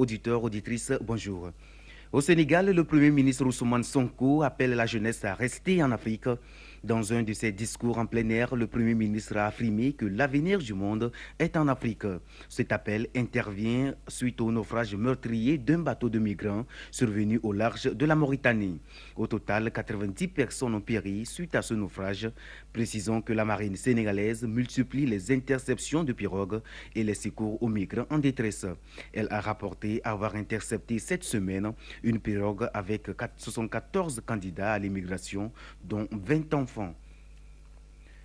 Auditeurs, auditrices, bonjour. Au Sénégal, le Premier ministre Ousmane Sonko appelle la jeunesse à rester en Afrique. Dans un de ses discours en plein air, le Premier ministre a affirmé que l'avenir du monde est en Afrique. Cet appel intervient suite au naufrage meurtrier d'un bateau de migrants survenu au large de la Mauritanie. Au total, 90 personnes ont péri suite à ce naufrage. Précisons que la marine sénégalaise multiplie les interceptions de pirogues et les secours aux migrants en détresse. Elle a rapporté avoir intercepté cette semaine une pirogue avec 74 candidats à l'immigration, dont 20 enfants.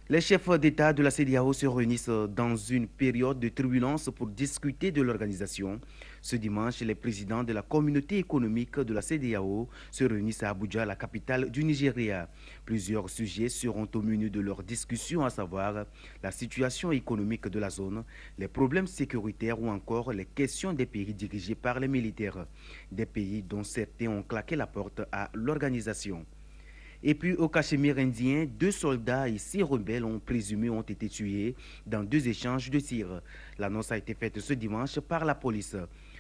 Les chefs d'État de la CEDEAO se réunissent dans une période de turbulence pour discuter de l'organisation. Ce dimanche, les présidents de la communauté économique de la CEDEAO se réunissent à Abuja, la capitale du Nigeria. Plusieurs sujets seront au menu de leur discussion, à savoir la situation économique de la zone, les problèmes sécuritaires ou encore les questions des pays dirigés par les militaires, des pays dont certains ont claqué la porte à l'organisation. Et puis au Cachemire indien, 2 soldats et 6 rebelles ont été tués dans 2 échanges de tirs. L'annonce a été faite ce dimanche par la police.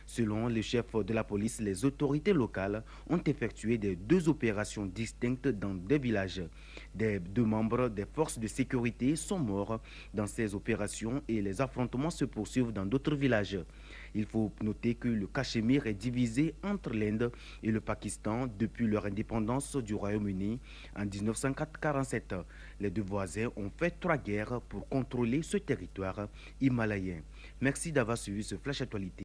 Selon le chef de la police, les autorités locales ont effectué 2 opérations distinctes dans des villages. Des 2 membres des forces de sécurité sont morts dans ces opérations et les affrontements se poursuivent dans d'autres villages. Il faut noter que le Cachemire est divisé entre l'Inde et le Pakistan depuis leur indépendance du Royaume-Uni en 1947. Les deux voisins ont fait 3 guerres pour contrôler ce territoire himalayen. Merci d'avoir suivi ce Flash Actualité.